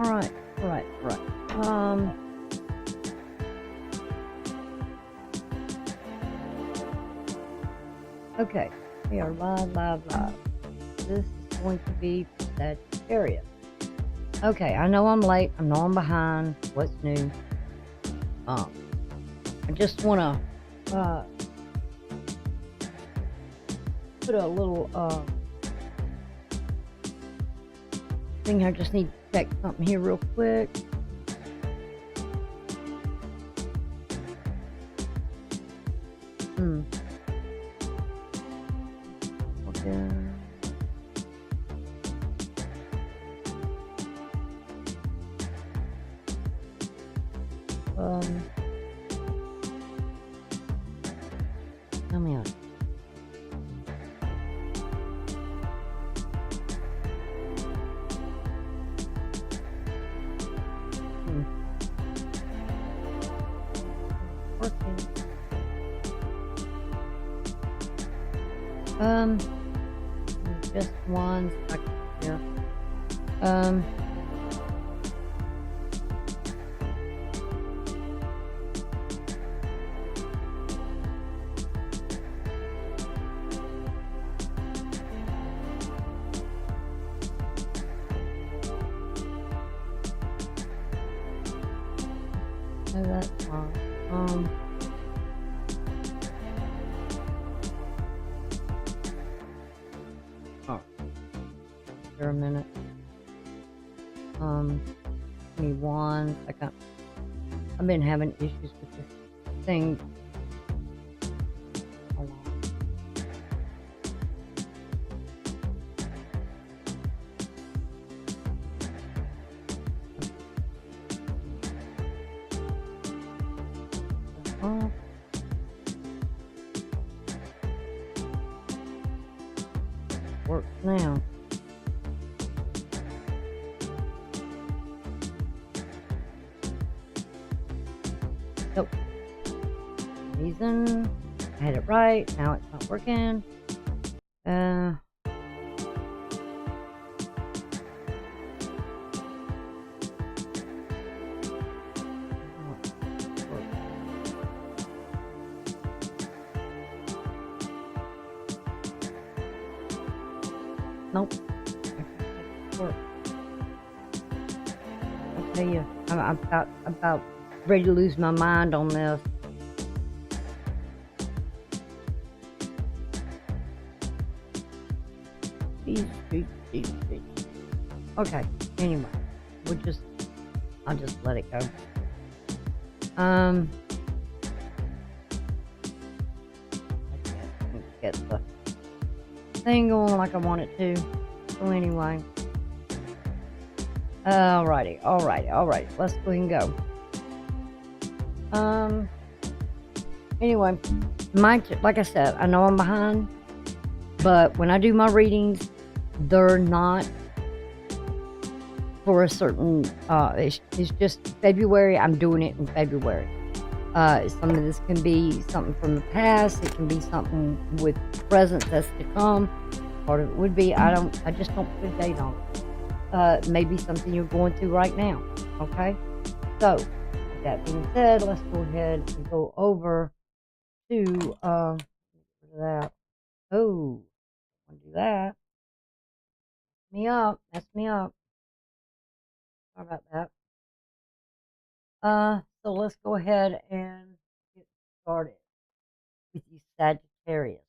Alright, alright, alright. Okay, we are live. This is going to be for Sagittarius. Okay, I know I'm late. I know I'm behind. What's new? I just want to put a little thing. I just need to check something here real quick. Okay. Tell me out. Working. Just one second here. No, that's fine. For a minute. Give me 1 second. I've been having issues with this thing. Hold on. Works now. Nope. Reason I had it right. Now it's not working. Nope. Work. I tell you, I'm about ready to lose my mind on this. Okay, anyway, I'll just let it go. I can't get the thing going like I want it to. So anyway. Alrighty. Let's go ahead and go. Anyway, like I said, I know I'm behind, but when I do my readings, they're not for a certain, it's just February. I'm doing it in February. Some of this can be something from the past. It can be something with present that's to come. Part of it would be, I just don't put a date on it. Maybe something you're going through right now. Okay? So, with that being said, let's go ahead and go over to, that. Oh, I want to do that. Mess me up. Sorry about that. So let's go ahead and get started with you Sagittarius.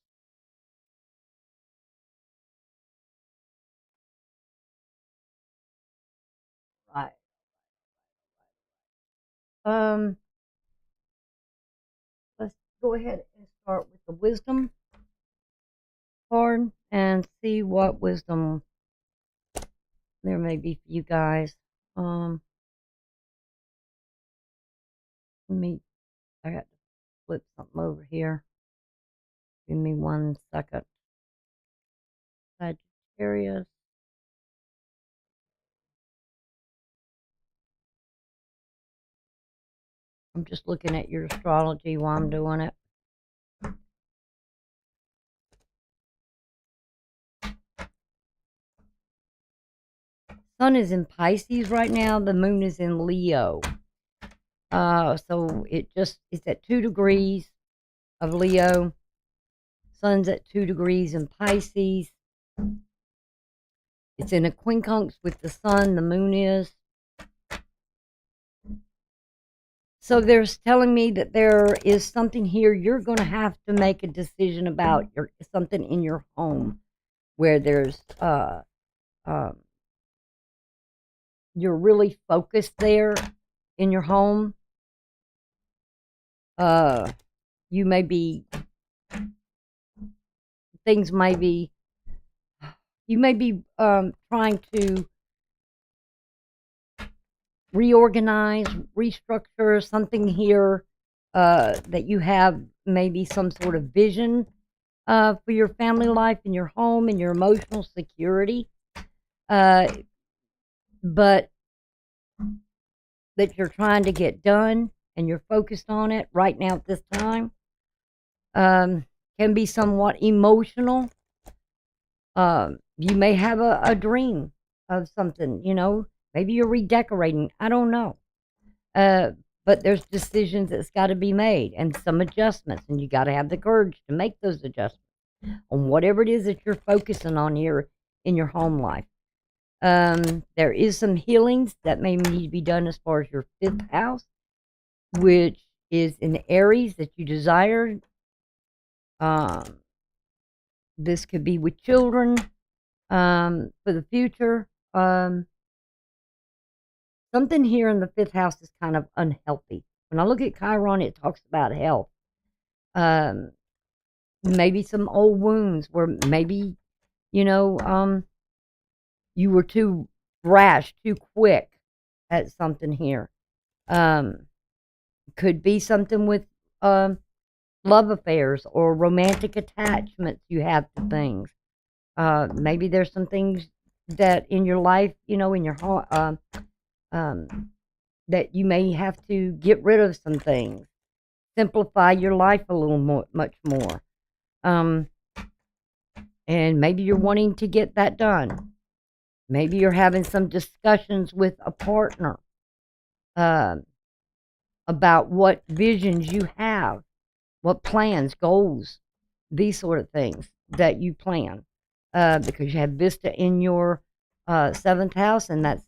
Right. Let's go ahead and start with the wisdom card and see what wisdom there may be for you guys. I got to flip something over here. Give me 1 second. Sagittarius. I'm just looking at your astrology while I'm doing it. Sun is in Pisces right now. The moon is in Leo. So it's at 2 degrees of Leo. Sun's at 2 degrees in Pisces. It's in a quincunx with the sun. The moon is. So there's telling me that there is something here you're going to have to make a decision about something in your home where there's you're really focused there in your home. You may be you may be trying to reorganize, restructure something here, that you have maybe some sort of vision for your family life and your home and your emotional security, but that you're trying to get done and you're focused on it right now at this time. Can be somewhat emotional. You may have a dream of something, maybe you're redecorating. I don't know. But there's decisions that's got to be made and some adjustments, and you got to have the courage to make those adjustments on whatever it is that you're focusing on here in your home life. There is some healings that may need to be done as far as your 5th house, which is in Aries that you desire. This could be with children for the future. Something here in the 5th house is kind of unhealthy. When I look at Chiron, it talks about health. Maybe some old wounds where maybe, you were too rash, too quick at something here. Could be something with love affairs or romantic attachments you have to things. Maybe there's some things that in your life, in your home, that you may have to get rid of some things, simplify your life a little much more. And maybe you're wanting to get that done. Maybe you're having some discussions with a partner about what visions you have, what plans, goals, these sort of things that you plan, because you have Vista in your 7th house, and that's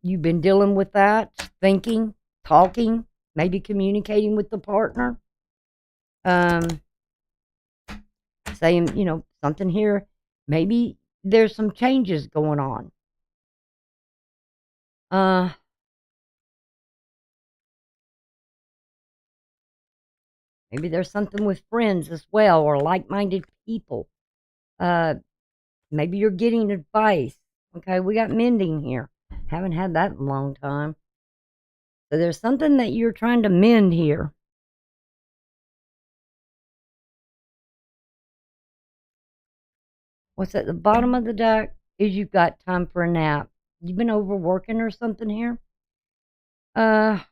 you've been dealing with that, thinking, talking, maybe communicating with the partner, saying, something here. Maybe there's some changes going on. Maybe there's something with friends as well, or like-minded people. Maybe you're getting advice. Okay, we got mending here. Haven't had that in a long time. So there's something that you're trying to mend here. What's at the bottom of the deck is you've got time for a nap. You've been overworking or something here. Gotta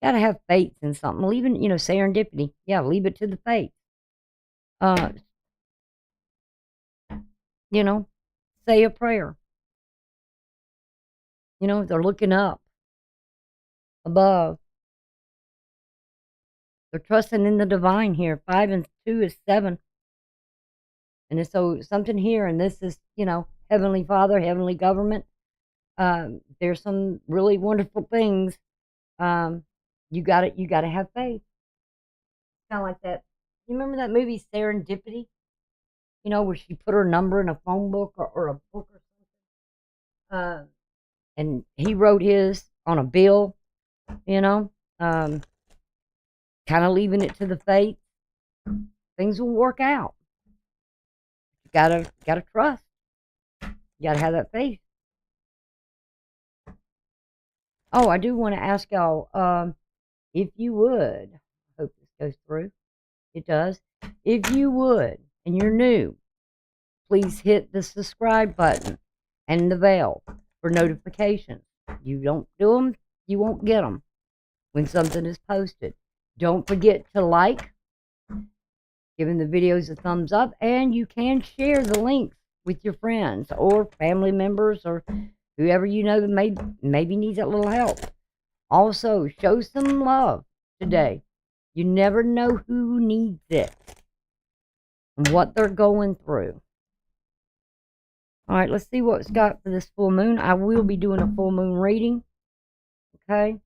have faith in something. Leaving, serendipity. Yeah, leave it to the faith. Say a prayer. They're looking up above. They're trusting in the divine here. 5 and 2 is 7. And so something here, and this is, Heavenly Father, Heavenly Government. There's some really wonderful things. You gotta have faith. Kind of like that. You remember that movie Serendipity? Where she put her number in a phone book or a book or something. And he wrote his on a bill, kind of leaving it to the fate. Things will work out. You gotta trust. You gotta have that faith. Oh, I do want to ask y'all, if you would, I hope this goes through. It does. If you would, and you're new, please hit the subscribe button and the bell for notifications. You don't do them, you won't get them when something is posted. Don't forget to like, giving the videos a thumbs up, and you can share the links with your friends or family members or whoever you know that maybe needs that little help. Also, show some love today. You never know who needs it and what they're going through. All right, let's see what it's got for this full moon. I will be doing a full moon reading. Okay.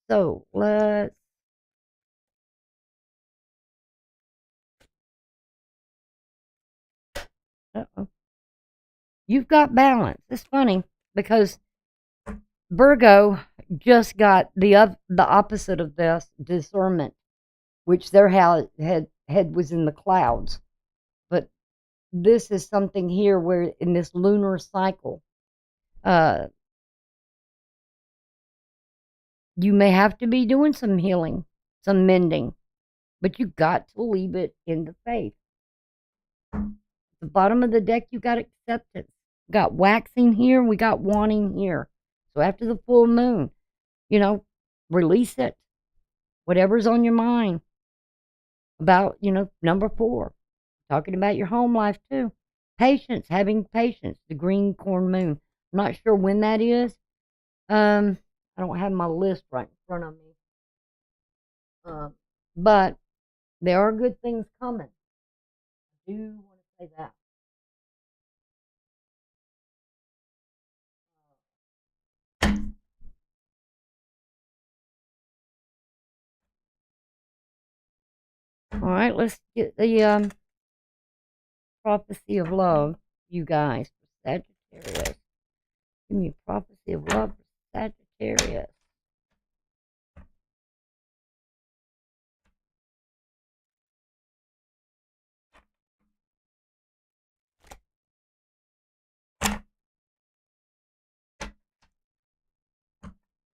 So, let's... Uh-oh. You've got balance. It's funny because Virgo just got the opposite of this, discernment, which their head was in the clouds. But this is something here where in this lunar cycle, you may have to be doing some healing, some mending, but you got to leave it in the faith. The bottom of the deck, you got acceptance. Got waxing here, we got wanting here. So after the full moon, release it. Whatever's on your mind about, number 4. Talking about your home life too. Patience, having patience, the green corn moon. I'm not sure when that is. I don't have my list right in front of me. But there are good things coming. I do want to say that. All right, let's get the prophecy of love, you guys, for Sagittarius. Give me a prophecy of love for Sagittarius.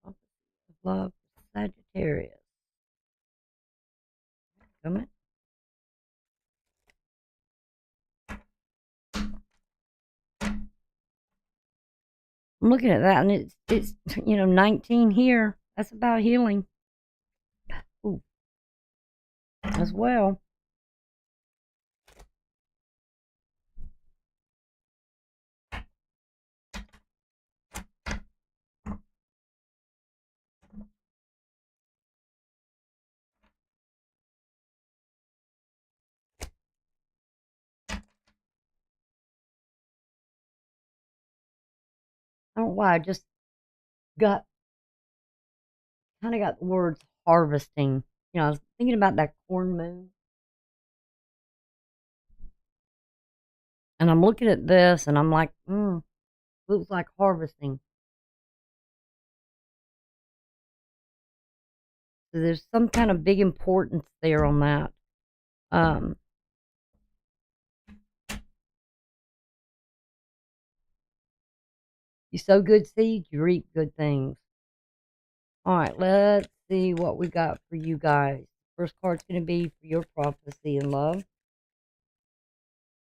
Prophecy of love for Sagittarius. Come on. I'm looking at that, and it's 19 here. That's about healing. Ooh, as well. I don't know why I just got the words harvesting. I was thinking about that corn moon. And I'm looking at this and I'm like, looks like harvesting. So there's some kind of big importance there on that. You sow good seeds, you reap good things. All right, let's see what we got for you guys. First card's going to be for your prophecy in love.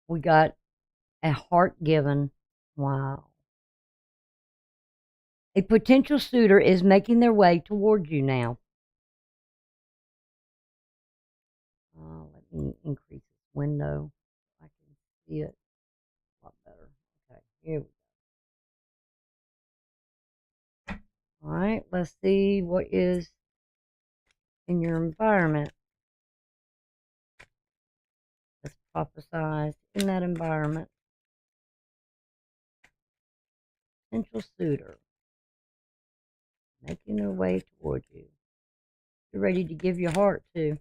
We got a heart given. Wow. A potential suitor is making their way toward you now. Let me increase this window. I can see it a lot better. Okay, here we go. All right, let's see what is in your environment. Let's prophesize in that environment. Potential suitor making their way toward you. You're ready to give your heart to.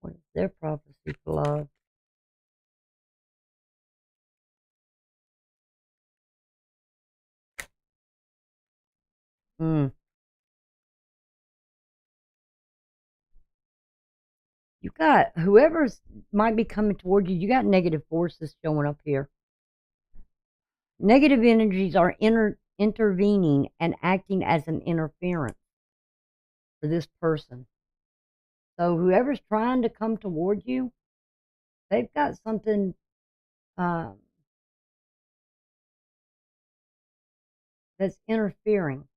What is their prophecy for love? You got whoever's might be coming toward you. You got negative forces showing up here. Negative energies are intervening and acting as an interference for this person. So whoever's trying to come toward you, they've got something that's interfering,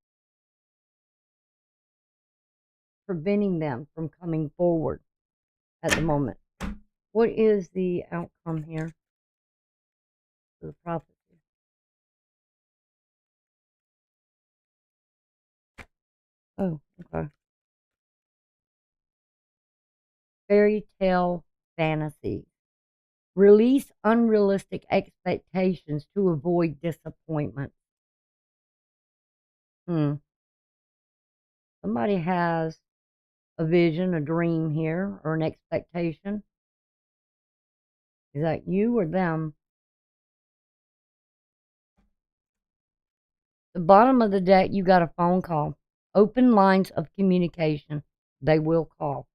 preventing them from coming forward at the moment. What is the outcome here for the prophecy? Oh, okay. Fairy tale fantasy. Release unrealistic expectations to avoid disappointment. Somebody has a vision, a dream here, or an expectation. Is that you or them? The bottom of the deck, you got a phone call. Open lines of communication. They will call.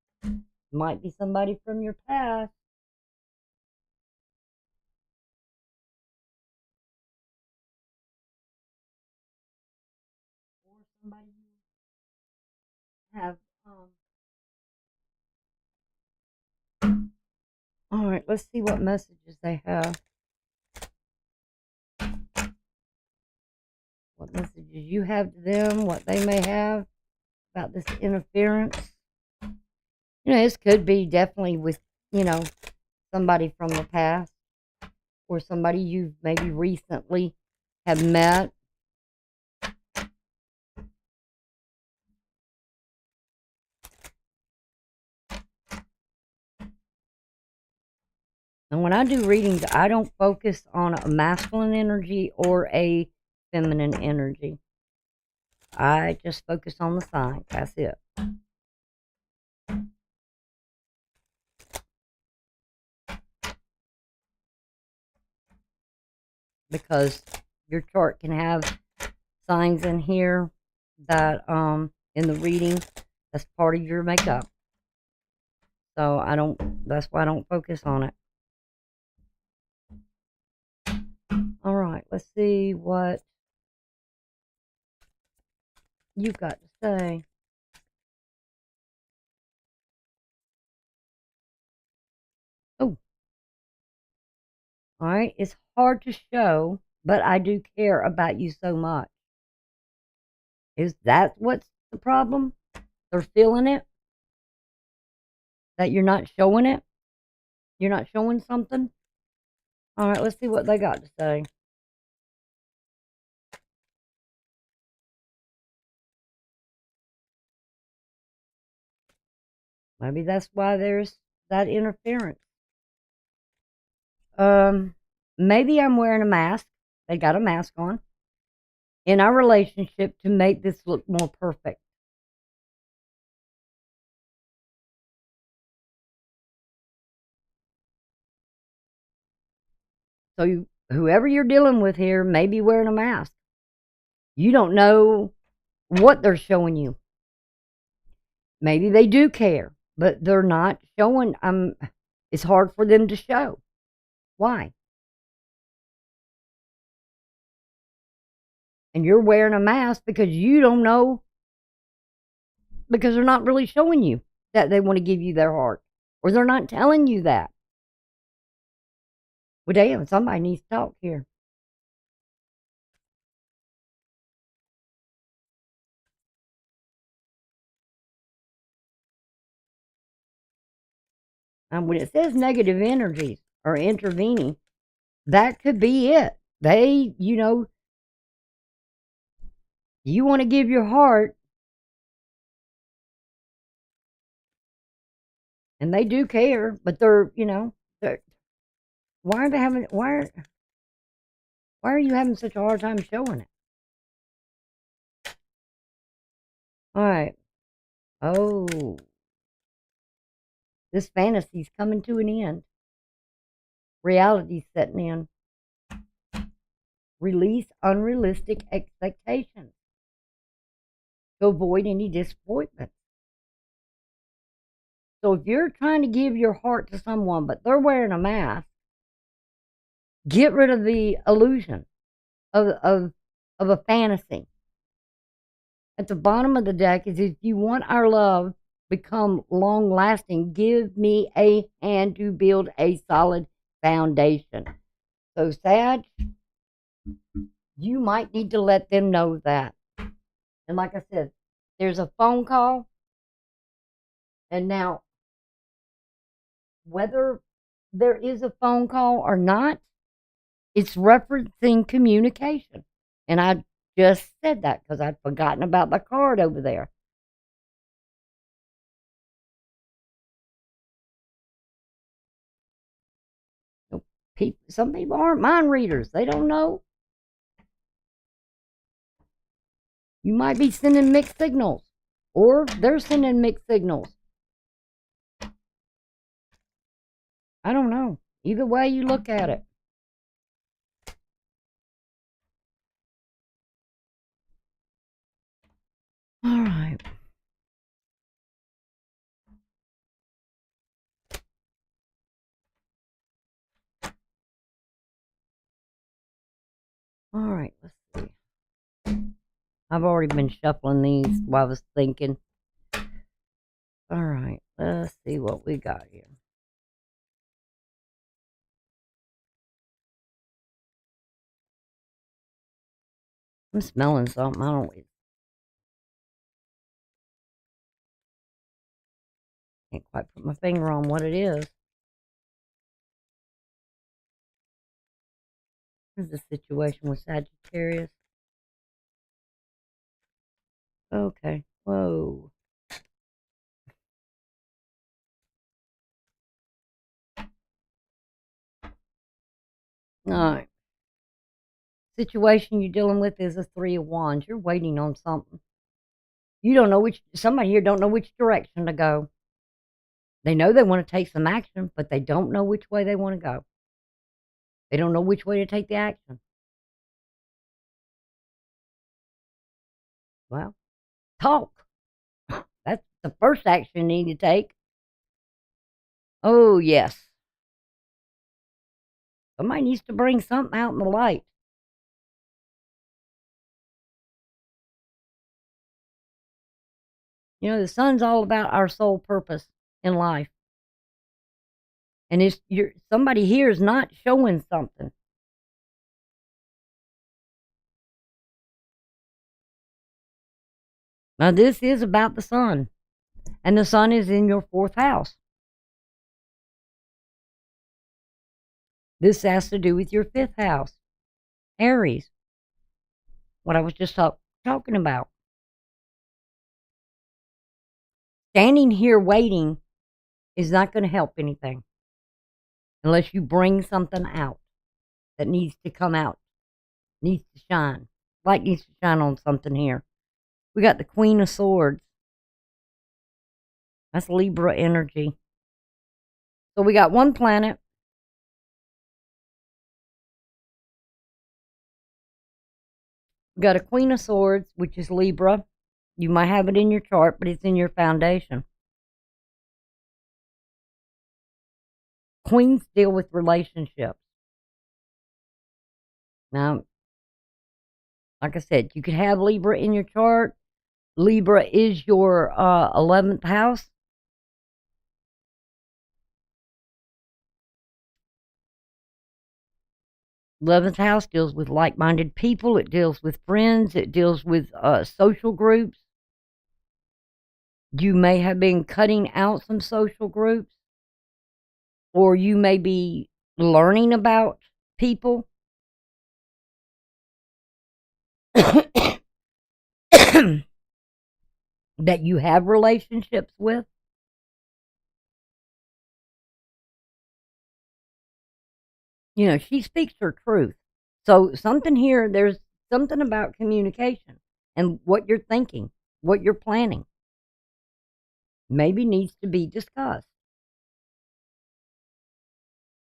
Might be somebody from your past. Or somebody you have. All right, let's see what messages they have. What messages you have to them, what they may have about this interference. This could be definitely with, somebody from the past or somebody you've maybe recently have met. And when I do readings, I don't focus on a masculine energy or a feminine energy. I just focus on the sign. That's it. Because your chart can have signs in here that in the reading that's part of your makeup. So that's why I don't focus on it. All right, let's see what you've got to say. Oh. All right, it's hard to show, but I do care about you so much. Is that what's the problem? They're feeling it? That you're not showing it? You're not showing something? All right, let's see what they got to say. Maybe that's why there's that interference. Maybe I'm wearing a mask. They got a mask on in our relationship to make this look more perfect. So whoever you're dealing with here may be wearing a mask. You don't know what they're showing you. Maybe they do care, but they're not showing. It's hard for them to show. Why? And you're wearing a mask because you don't know, because they're not really showing you that they want to give you their heart, or they're not telling you that. Well, damn, somebody needs to talk here. When it says negative energies are intervening, that could be it. They, you want to give your heart, and they do care, but they're why are they having, why are you having such a hard time showing it? All right. Oh, this fantasy's coming to an end. Reality's setting in. Release unrealistic expectations to avoid any disappointment. So if you're trying to give your heart to someone, but they're wearing a mask, get rid of the illusion of a fantasy. At the bottom of the deck is, if you want our love become long lasting, give me a hand to build a solid foundation. So Sag, You might need to let them know that. And like I said, there's a phone call. And now, whether there is a phone call or not, it's referencing communication. And I just said that because I'd forgotten about the card over there. Some people aren't mind readers. They don't know. You might be sending mixed signals, or they're sending mixed signals. I don't know. Either way you look at it. All right. All right, let's see. I've already been shuffling these while I was thinking. All right, let's see what we got here. I'm smelling something. I don't. Can't quite put my finger on what it is. This is the situation with Sagittarius. Okay. Whoa. All right. Situation you're dealing with is a 3 of Wands. You're waiting on something. You don't know somebody here don't know which direction to go. They know they want to take some action, but they don't know which way they want to go. They don't know which way to take the action. Well, talk. That's the first action you need to take. Oh, yes. Somebody needs to bring something out in the light. You know, the sun's all about our sole purpose in life. And somebody here is not showing something. Now, this is about the sun. And the sun is in your 4th house. This has to do with your 5th house, Aries. What I was just talking about. Standing here waiting is not going to help anything unless you bring something out that needs to come out, needs to shine. Light needs to shine on something here. We got the Queen of Swords. That's Libra energy. So we got one planet. We got a Queen of Swords, which is Libra. You might have it in your chart, but it's in your foundation. Queens deal with relationships. Now, like I said, you could have Libra in your chart. Libra is your 11th house. Eleventh house deals with like-minded people. It deals with friends. It deals with social groups. You may have been cutting out some social groups, or you may be learning about people. That you have relationships with. You know, she speaks her truth. So something here, there's something about communication and what you're thinking, what you're planning. Maybe needs to be discussed.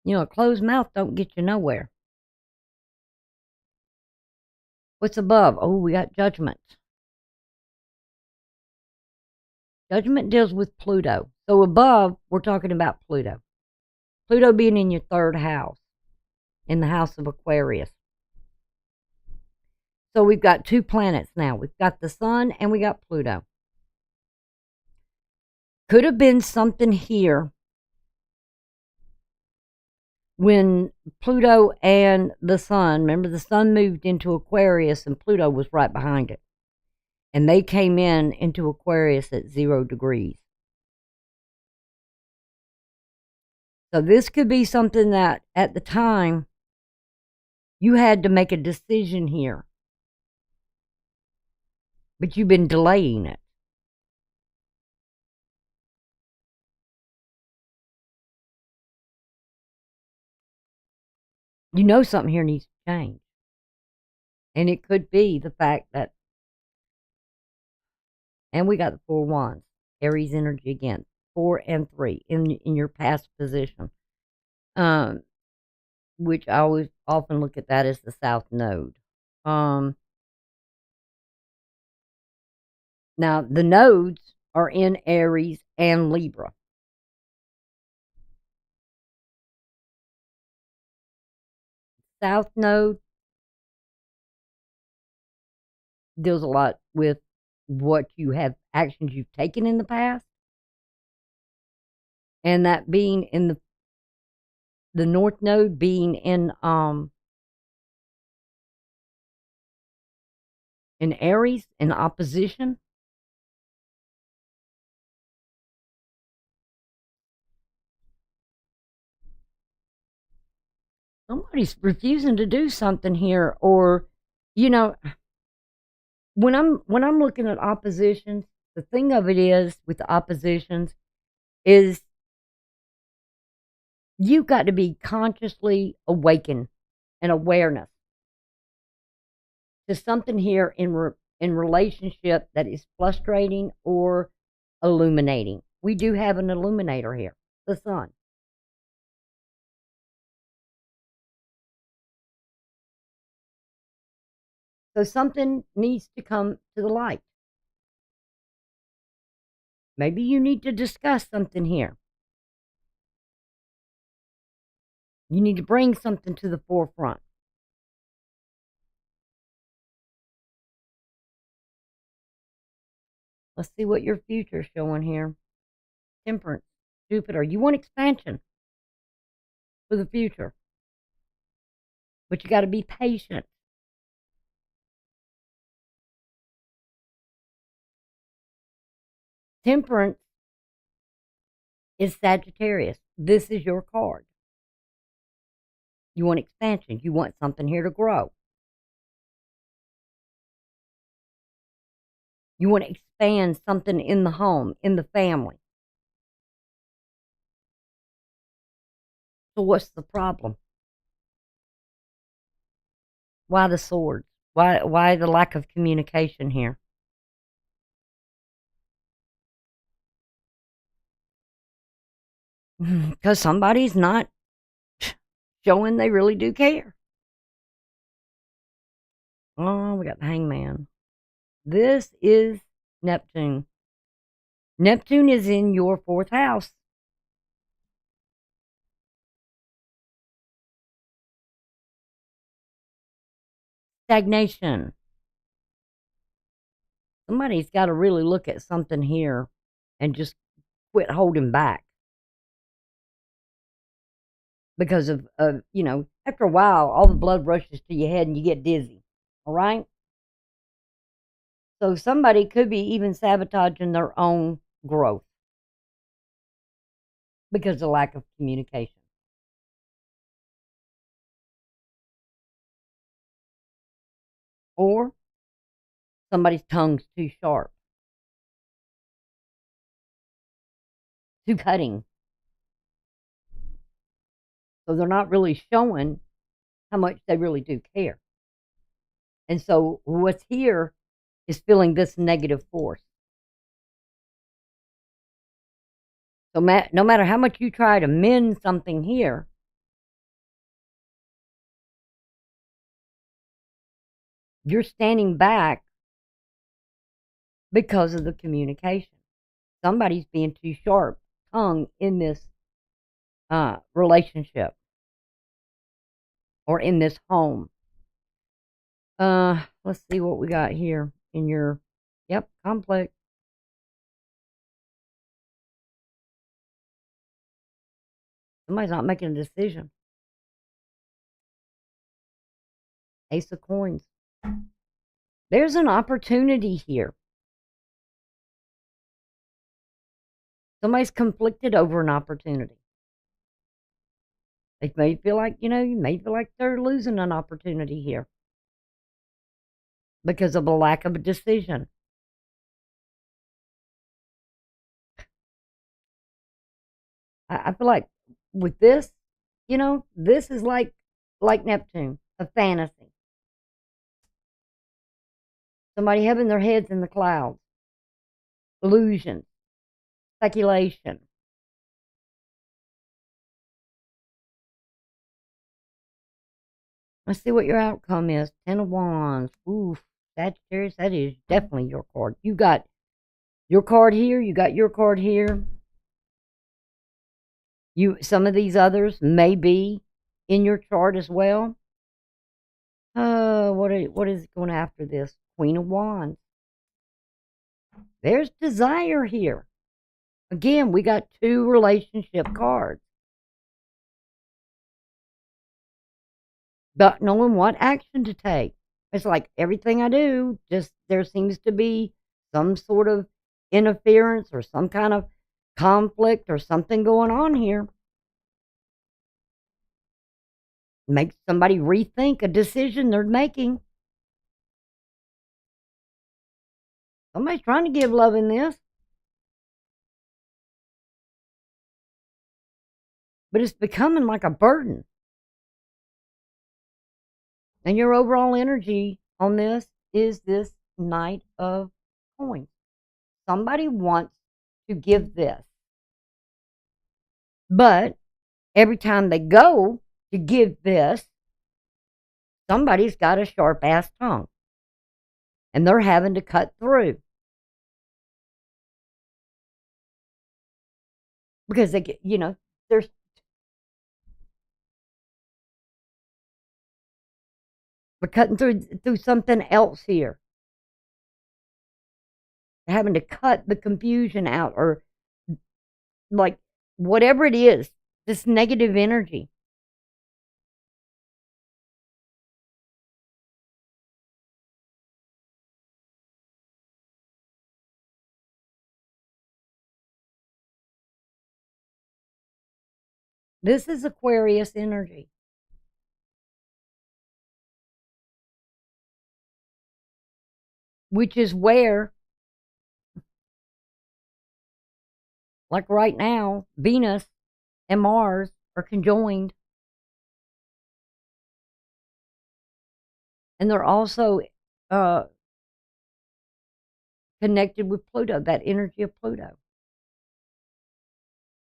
You know, a closed mouth don't get you nowhere. What's above? Oh, we got Judgment. Judgment deals with Pluto. So above, we're talking about Pluto. Pluto being in your 3rd house, in the house of Aquarius. So we've got 2 planets now. We've got the sun and we got Pluto. Could have been something here when Pluto and the sun, remember the sun moved into Aquarius and Pluto was right behind it. And they came into Aquarius at 0 degrees. So this could be something that at the time you had to make a decision here, but you've been delaying it. You know something here needs to change. And it could be the fact that, and we got the 4 wands, Aries energy again, 4 and 3 in your past position. Which I always often look at that as the South Node. Now, the nodes are in Aries and Libra. South Node deals a lot with what you have, actions you've taken in the past. And that being in the North Node being in Aries, in opposition. Somebody's refusing to do something here, or, you know, when I'm looking at oppositions, the thing of it is with the oppositions is you've got to be consciously awakened and awareness to something here in relationship that is frustrating or illuminating. We do have an illuminator here, the sun. So something needs to come to the light. Maybe you need to discuss something here. You need to bring something to the forefront. Let's see what your future's showing here. Temperance, Jupiter. You want expansion for the future, but you got to be patient. Temperance is Sagittarius. This is your card. You want expansion. You want something here to grow. You want to expand something in the home, in the family. So what's the problem? Why the swords? Why the lack of communication here? Because somebody's not showing they really do care. Oh, we got the Hangman. This is Neptune. Neptune is in your 4th house. Stagnation. Somebody's got to really look at something here and just quit holding back. Because of after a while, all the blood rushes to your head and you get dizzy. All right? So somebody could be even sabotaging their own growth because of lack of communication. Or somebody's tongue's too sharp, too cutting. So they're not really showing how much they really do care. And so what's here is feeling this negative force. So no matter how much you try to mend something here, you're standing back because of the communication. Somebody's being too sharp tongue in this relationship or in this home. Let's see what we got here in your, conflict. Somebody's not making a decision. Ace of Coins. There's an opportunity here. Somebody's conflicted over an opportunity. They may feel like, you may feel like they're losing an opportunity here because of a lack of a decision. I feel like with this, this is like Neptune, a fantasy. Somebody having their heads in the clouds. Illusions. Speculation. Let's see what your outcome is. 10 of Wands. Oof. Sagittarius, that is definitely your card. You got your card here. You got your card here. Some of these others may be in your chart as well. What is going after this? Queen of Wands. There's desire here. Again, we got 2 relationship cards. But knowing what action to take. It's like everything I do, just there seems to be some sort of interference or some kind of conflict or something going on here. Makes somebody rethink a decision they're making. Somebody's trying to give love in this. But it's becoming like a burden. And your overall energy on this is this Knight of Coins. Somebody wants to give this. But every time they go to give this, somebody's got a sharp-ass tongue. And they're having to cut through. Because they get, there's we're cutting through something else here. They're having to cut the confusion out, or like whatever it is, this negative energy. This is Aquarius energy. Which is where, like right now, Venus and Mars are conjoined. And they're also connected with Pluto, that energy of Pluto.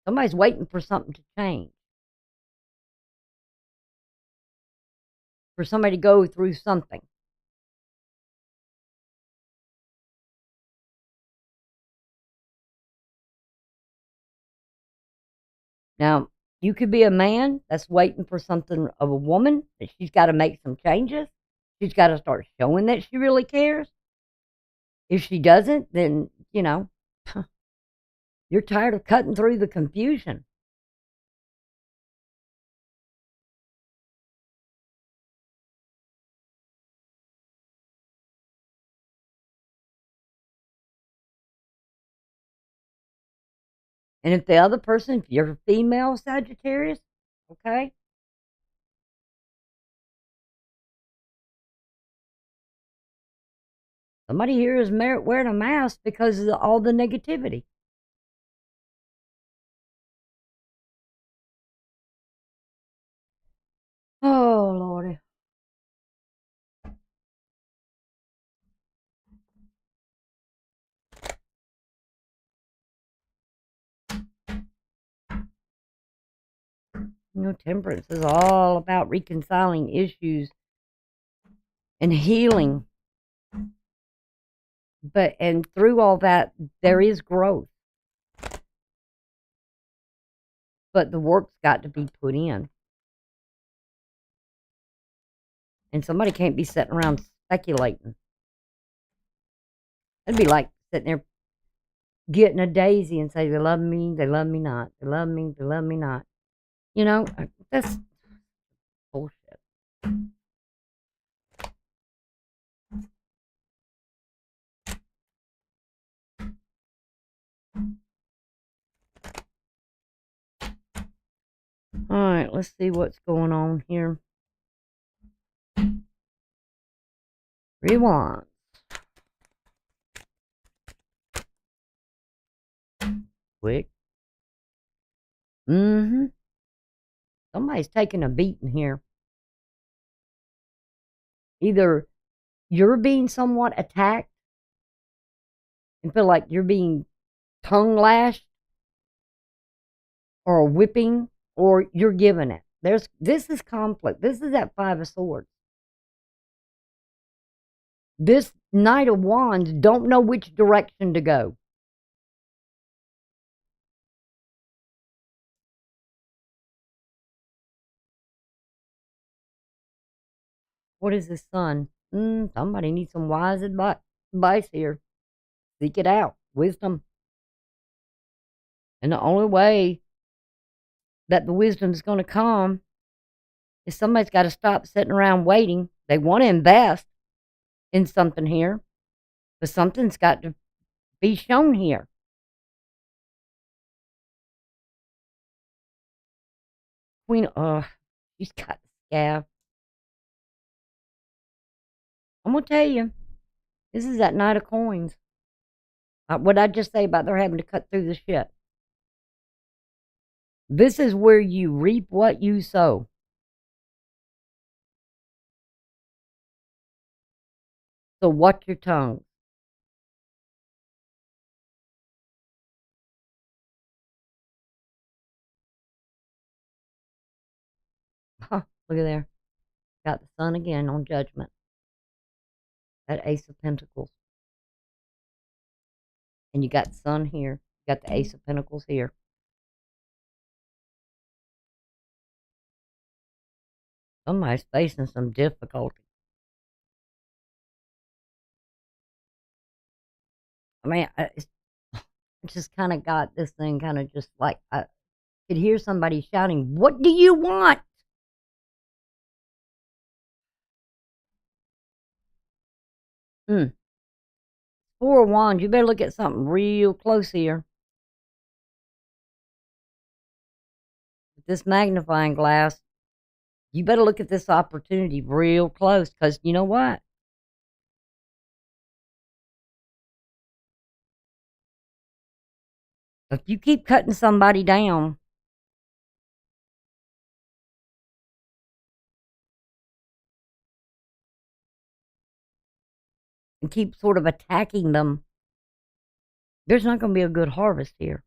Somebody's waiting for something to change. For somebody to go through something. Now, you could be a man that's waiting for something of a woman, that she's got to make some changes. She's got to start showing that she really cares. If she doesn't, then, you're tired of cutting through the confusion. And if the other person, if you're a female Sagittarius, okay, somebody here is wearing a mask because of all the negativity. Oh, Lordy. Temperance is all about reconciling issues and healing. And through all that, there is growth. But the work's got to be put in. And somebody can't be sitting around speculating. It'd be like sitting there getting a daisy and say, they love me not. They love me not. That's bullshit. let's see what's going on here. Rewind. Quick. Somebody's taking a beating here. Either you're being somewhat attacked and feel like you're being tongue lashed or a whipping, or you're giving it. This is conflict. This is that Five of Swords. This Knight of Wands don't know which direction to go. What is the Sun? Somebody needs some wise advice here. Seek it out. Wisdom. And the only way that the wisdom is going to come is somebody's got to stop sitting around waiting. They want to invest in something here, but something's got to be shown here. Queen, she's got the scab. I'm going to tell you, this is that Knight of Coins. What I just say about they're having to cut through the shit. This is where you reap what you sow. So watch your tongue. Huh, look at there. Got the Sun again on Judgment. That Ace of Pentacles. And you got the Sun here. You got the Ace of Pentacles here. Somebody's facing some difficulty. I mean, I just kind of got this thing kind of just like, I could hear somebody shouting, "What do you want?" Four of Wands, you better look at something real close here. With this magnifying glass, you better look at this opportunity real close, because you know what? If you keep cutting somebody down, and keep sort of attacking them, there's not going to be a good harvest here.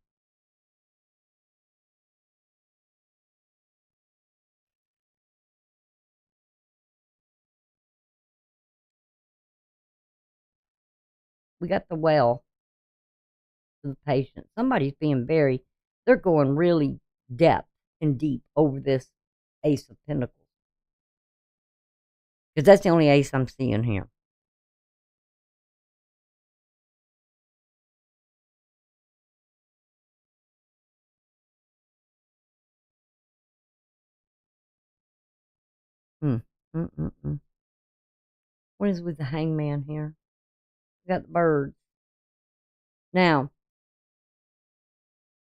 We got the Well to the patient. Somebody's being they're going really depth and deep over this Ace of Pentacles. Because that's the only ace I'm seeing here. What is with the Hangman here? We got the Birds. Now,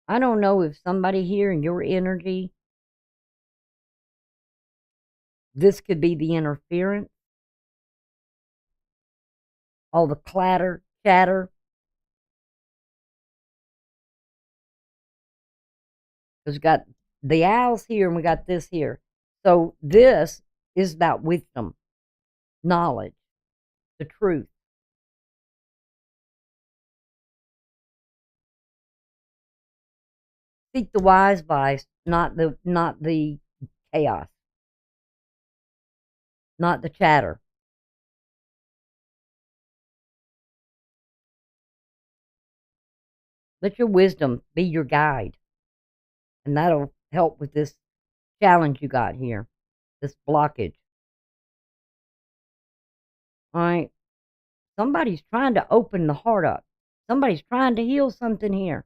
I don't know if somebody here in your energy, this could be the interference, all the chatter. Because we got the owls here and we got this here. So this is about wisdom, knowledge, the truth. Seek the wise advice, not the chaos, not the chatter. Let your wisdom be your guide, and that'll help with this challenge you got here, this blockage. All right, somebody's trying to open the heart up. Somebody's trying to heal something here,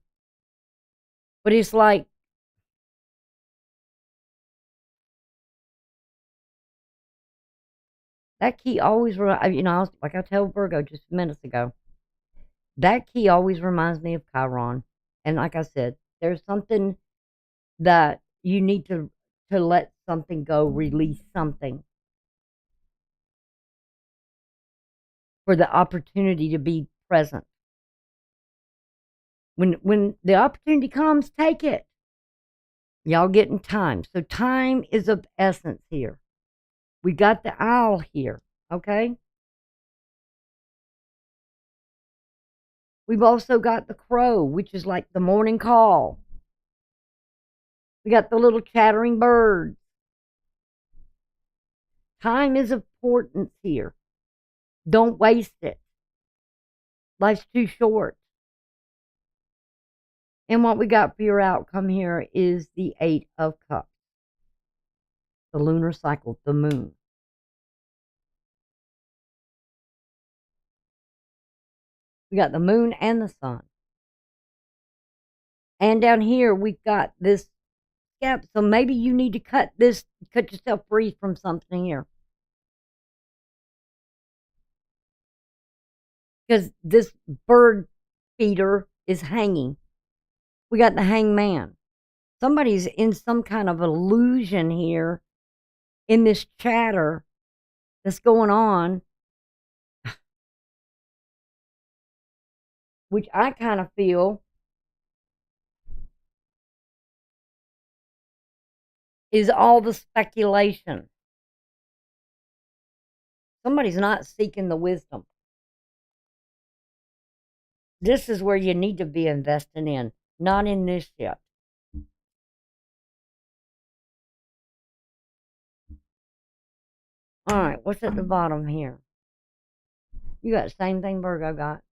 but it's like that key always, like I told Virgo just minutes ago, that key always reminds me of Chiron. And like I said, there's something that you need to to let something go, release something, for the opportunity to be present. When the opportunity comes, take it. Y'all getting time. So time is of essence here. We got the owl here, okay? We've also got the crow, which is like the morning call. We got the little chattering birds. Time is important here. Don't waste it. Life's too short. And what we got for your outcome here is the Eight of Cups. The lunar cycle, the moon. We got the moon and the sun. And down here, we've got this gap. So maybe you need to cut yourself free from something here. Because this bird feeder is hanging. We got the hangman. Somebody's in some kind of illusion here in this chatter that's going on, which I kind of feel is all the speculation. Somebody's not seeking the wisdom. This is where you need to be investing in, not in this yet. All right, what's at the bottom here? You got the same thing Virgo got.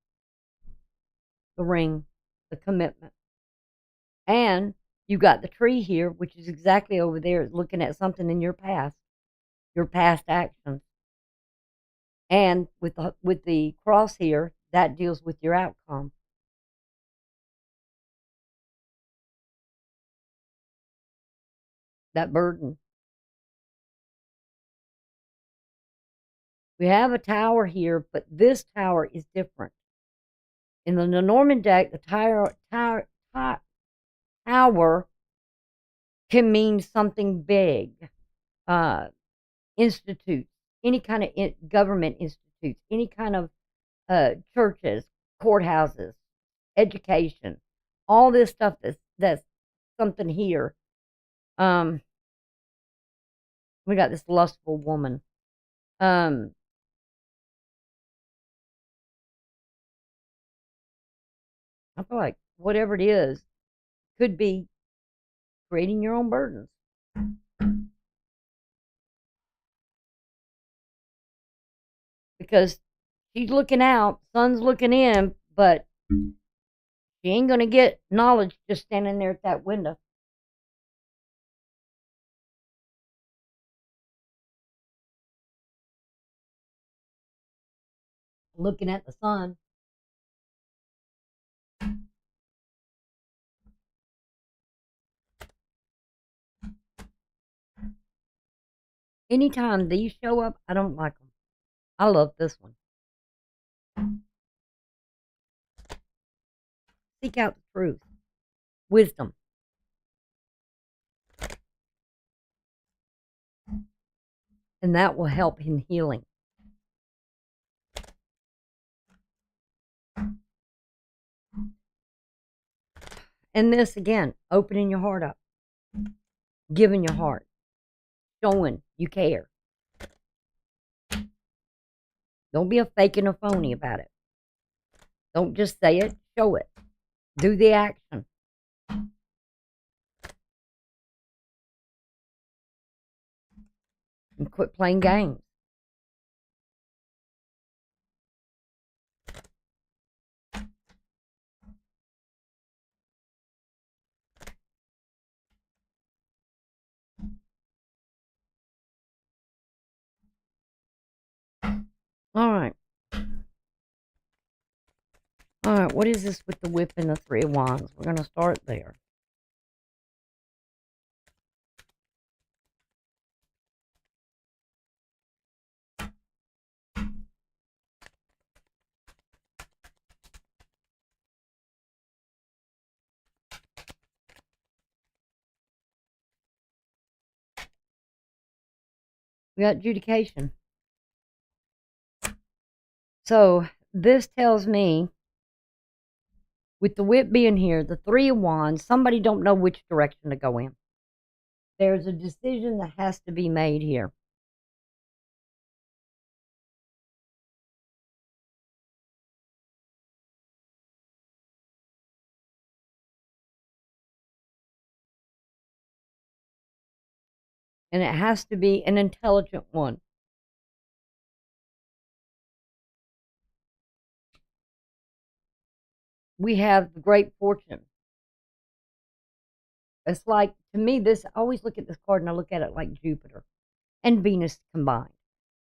The ring, the commitment. And you got the tree here, which is exactly over there looking at something in your past actions. And with the cross here, that deals with your outcome. That burden. We have a tower here, but this tower is different. In the Norman deck, the tower can mean something big. Institutes, any kind of government institutes, any kind of churches, courthouses, education, all this stuff that's something here. We got this lustful woman. I feel like whatever it is could be creating your own burdens. Because she's looking out, sun's looking in, but she ain't going to get knowledge just standing there at that window. Looking at the sun. Anytime these show up, I don't like them. I love this one. Seek out the truth, wisdom. And that will help in healing. And this again, opening your heart up, giving your heart, showing you care. Don't be a fake and a phony about it. Don't just say it, show it. Do the action. And quit playing games. All right. All right, what is this with the whip and the Three of Wands? We're going to start there. We got adjudication. So this tells me, with the whip being here, the Three of Wands, somebody don't know which direction to go in. There's a decision that has to be made here. And it has to be an intelligent one. We have the Great Fortune. It's like, to me, this, I always look at this card and I look at it like Jupiter and Venus combined.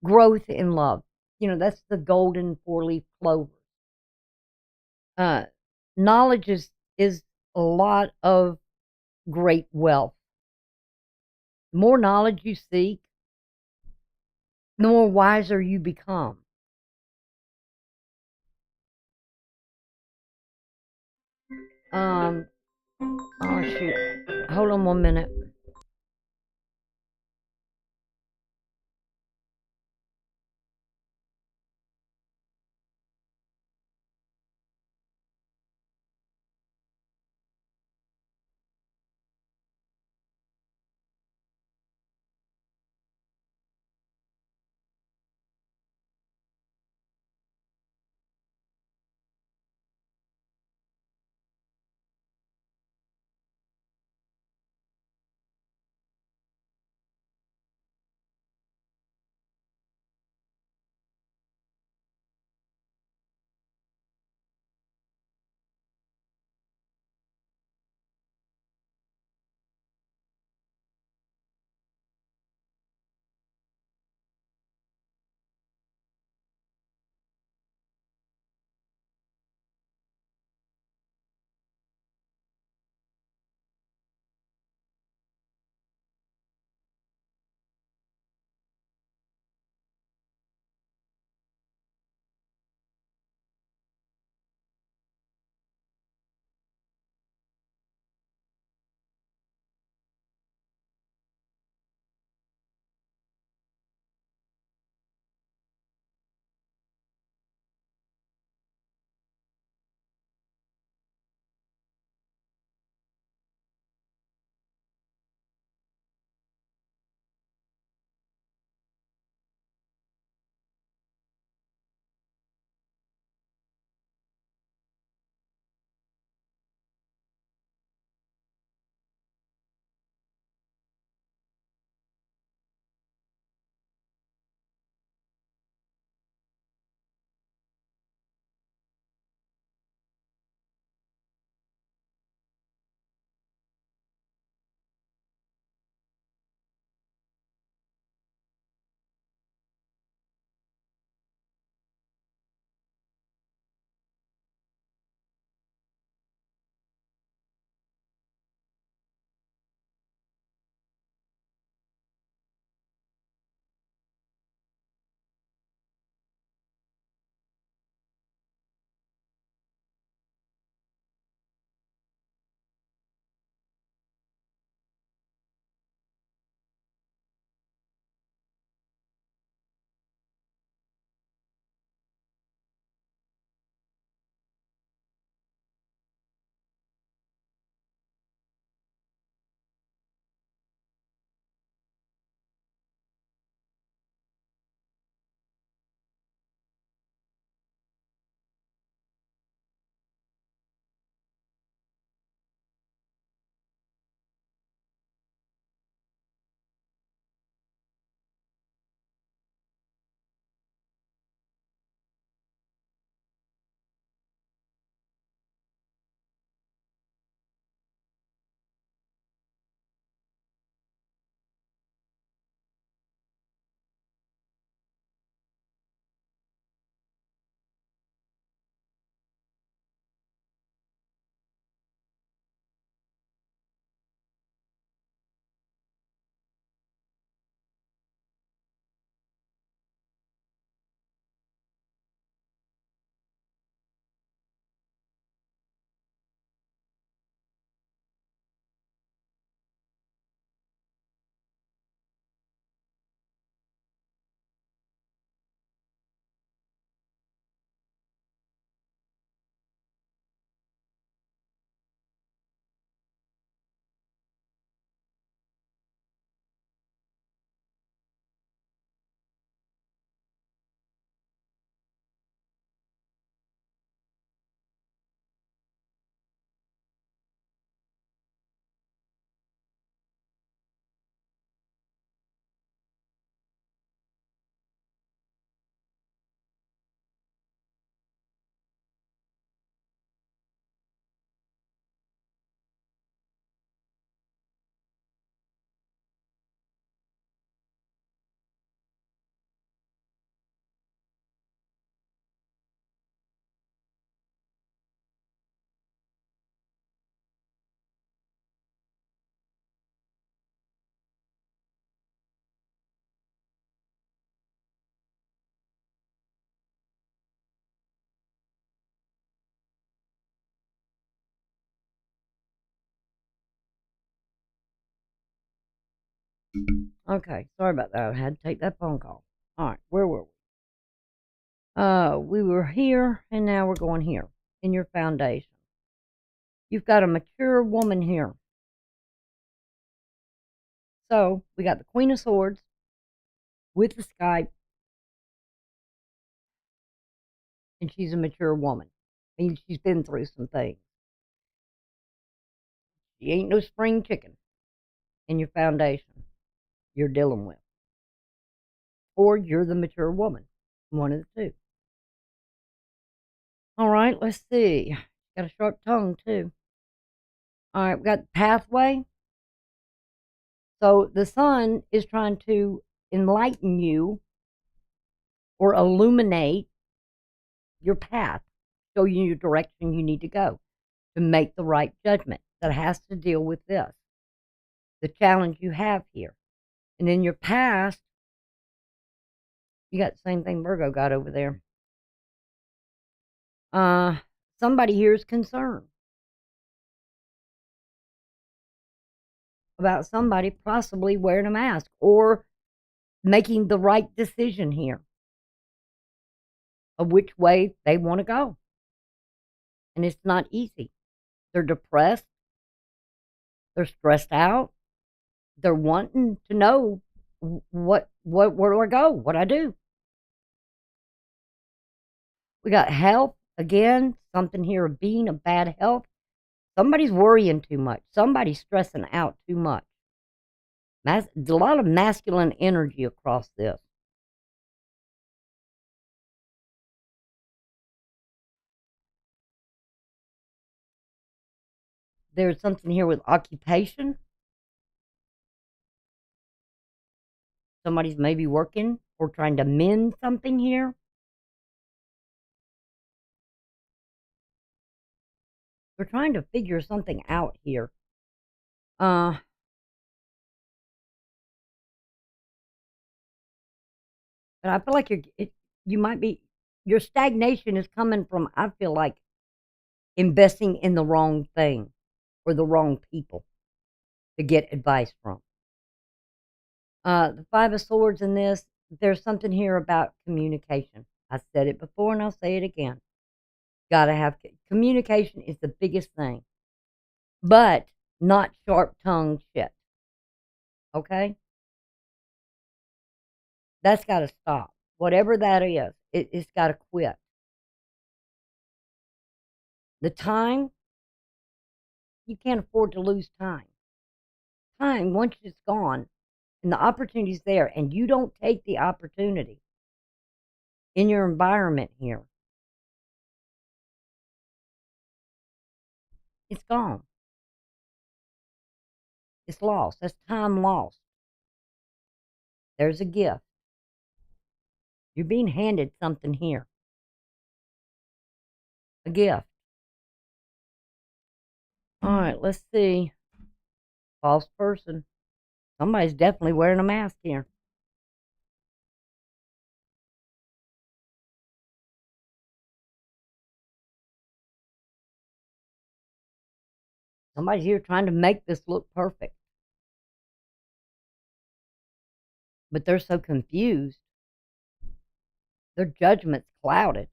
Growth in love. You know, that's the golden four-leaf clover. Knowledge is a lot of great wealth. The more knowledge you seek, the more wiser you become. Oh shoot. Hold on 1 minute. Okay, sorry about that. I had to take that phone call. All right, where were we? We were here, and now we're going here in your foundation. You've got a mature woman here. So we got the Queen of Swords with the Skype, and she's a mature woman. I mean, she's been through some things. She ain't no spring chicken in your foundation you're dealing with. Or you're the mature woman. One of the two. All right, let's see. Got a sharp tongue, too. All right, we got the pathway. So the sun is trying to enlighten you or illuminate your path, show you your direction you need to go to make the right judgment that has to deal with this, the challenge you have here. And in your past, you got the same thing Virgo got over there. Somebody here is concerned about somebody possibly wearing a mask or making the right decision here of which way they want to go. And it's not easy. They're depressed. They're stressed out. They're wanting to know where do I go? What I do? We got health. Again, something here of being of bad health. Somebody's worrying too much. Somebody's stressing out too much. A lot of masculine energy across this. There's something here with occupation. Somebody's maybe working or trying to mend something here. They're trying to figure something out here. But I feel like your stagnation is coming from, I feel like, investing in the wrong thing or the wrong people to get advice from. The Five of Swords in this, there's something here about communication. I said it before and I'll say it again. Gotta have communication is the biggest thing, but not sharp-tongued shit. Okay? That's got to stop. Whatever that is, it's got to quit. The time, you can't afford to lose time. Time, once it's gone, and the opportunity's there, and you don't take the opportunity in your environment here, it's gone. It's lost. That's time lost. There's a gift. You're being handed something here. A gift. All right, let's see. False person. Somebody's definitely wearing a mask here. Somebody's here trying to make this look perfect. But they're so confused. Their judgment's clouded.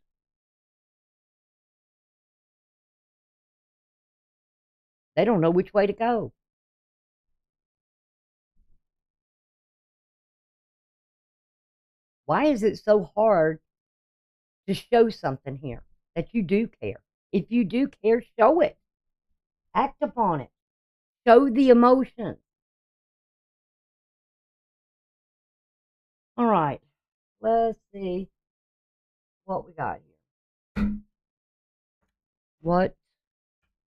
They don't know which way to go. Why is it so hard to show something here that you do care? If you do care, show it. Act upon it. Show the emotion. All right. Let's see what we got here. What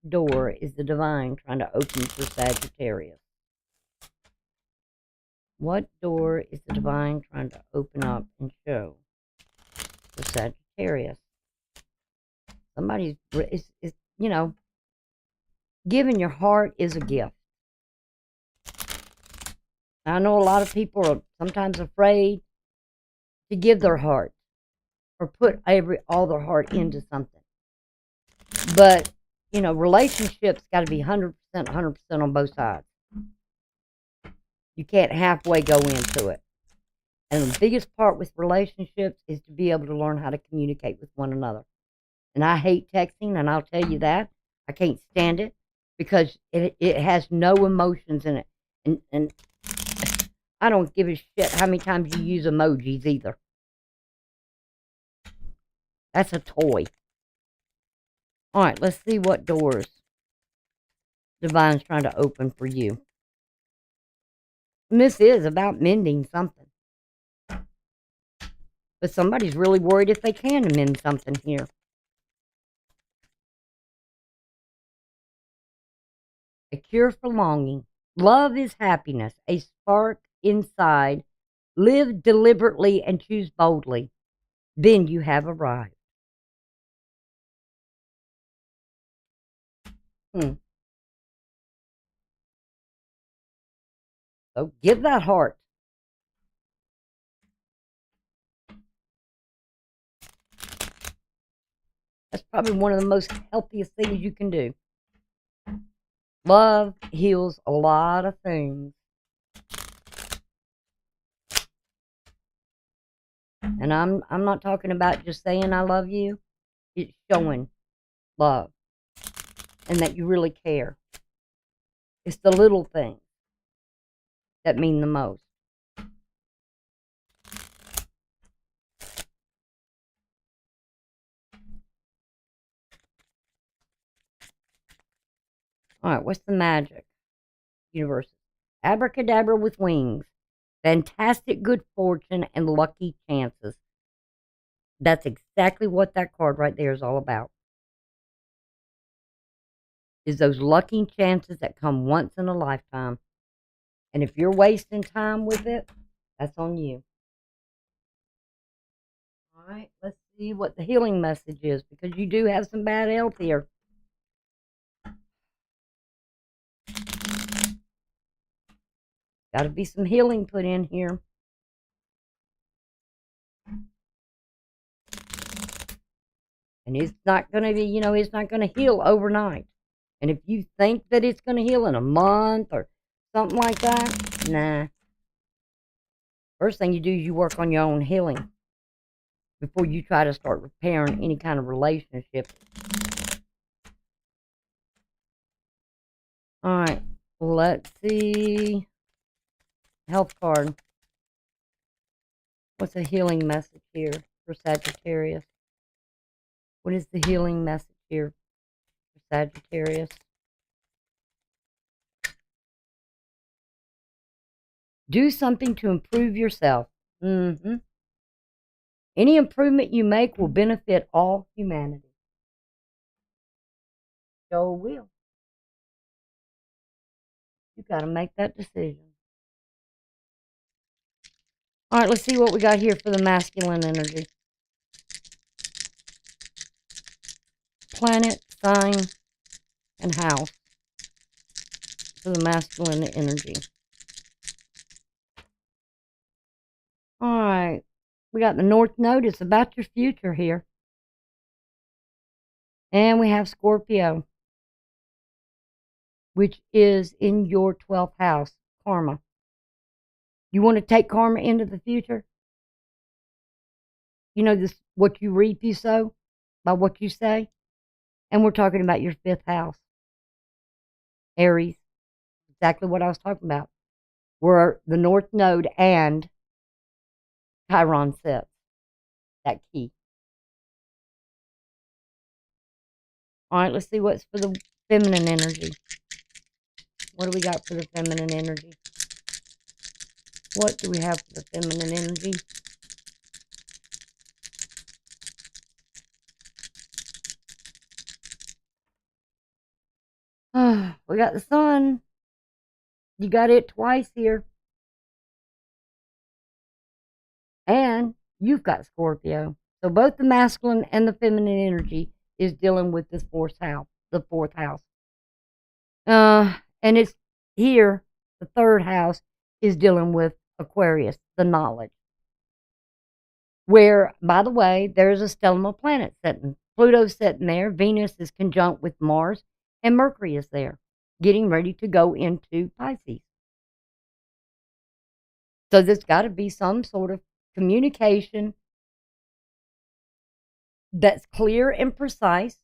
door is the divine trying to open for Sagittarius? What door is the divine trying to open up and show for Sagittarius? Somebody's, giving your heart is a gift. I know a lot of people are sometimes afraid to give their heart or put all their heart into something. But, relationships got to be 100% on both sides. You can't halfway go into it. And the biggest part with relationships is to be able to learn how to communicate with one another. And I hate texting, and I'll tell you that. I can't stand it because it has no emotions in it. And I don't give a shit how many times you use emojis either. That's a toy. All right, let's see what doors Divine's trying to open for you. And this is about mending something. But somebody's really worried if they can mend something here. A cure for longing. Love is happiness, a spark inside. Live deliberately and choose boldly. Then you have arrived. So give that heart. That's probably one of the most healthiest things you can do. Love heals a lot of things. And I'm not talking about just saying I love you. It's showing love and that you really care. It's the little things that mean the most. All right, what's the magic? Universe. Abracadabra with wings. Fantastic good fortune and lucky chances. That's exactly what that card right there is all about. Is those lucky chances that come once in a lifetime. And if you're wasting time with it, that's on you. All right, let's see what the healing message is, because you do have some bad health here. Got to be some healing put in here. And it's not going to be, it's not going to heal overnight. And if you think that it's going to heal in a month or something like that, nah. First thing you do is you work on your own healing before you try to start repairing any kind of relationship. All right, let's see. Health card. What's a healing message here for Sagittarius? What is the healing message here for Sagittarius? Do something to improve yourself. Any improvement you make will benefit all humanity. So will. You got to make that decision. All right, let's see what we got here for the masculine energy. Planet, sign, and house for the masculine energy. All right, we got the North Node. It's about your future here. And we have Scorpio, which is in your 12th house, karma. You want to take karma into the future? You know this, what you reap, you sow, by what you say. And we're talking about your 5th house, Aries. Exactly what I was talking about. Where the North Node and Chiron sits. That key. All right, let's see what's for the feminine energy. What do we got for the feminine energy? What do we have for the feminine energy? We got the sun. You got it twice here. And you've got Scorpio. So both the masculine and the feminine energy is dealing with this fourth house, the 4th house. And it's here, the 3rd house is dealing with Aquarius, the knowledge. Where, by the way, there's a stellar planet sitting. Pluto's sitting there. Venus is conjunct with Mars. And Mercury is there, getting ready to go into Pisces. So there's got to be some sort of communication that's clear and precise,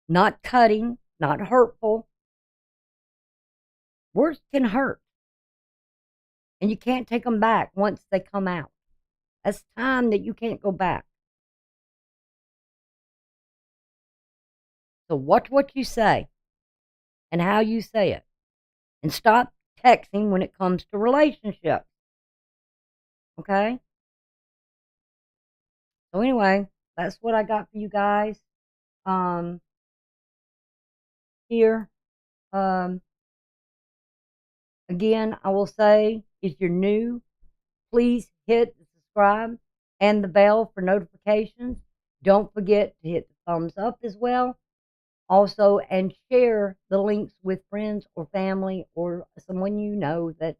not cutting, not hurtful. Words can hurt, and you can't take them back once they come out. That's time that you can't go back. So watch what you say and how you say it, and stop texting when it comes to relationships. Okay? So anyway, that's what I got for you guys. Here. Again, I will say, if you're new, please hit the subscribe and the bell for notifications. Don't forget to hit the thumbs up as well. Also, and share the links with friends or family or someone you know that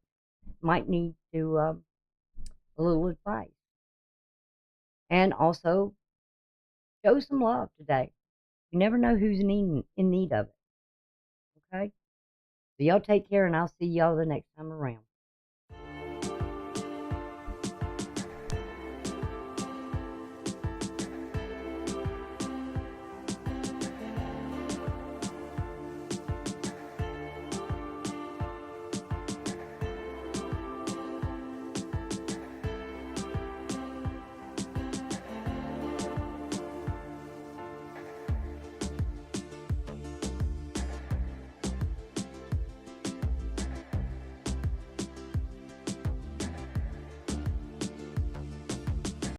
might need to a little advice. And also, show some love today. You never know who's in need of it. Okay? So y'all take care, and I'll see y'all the next time around.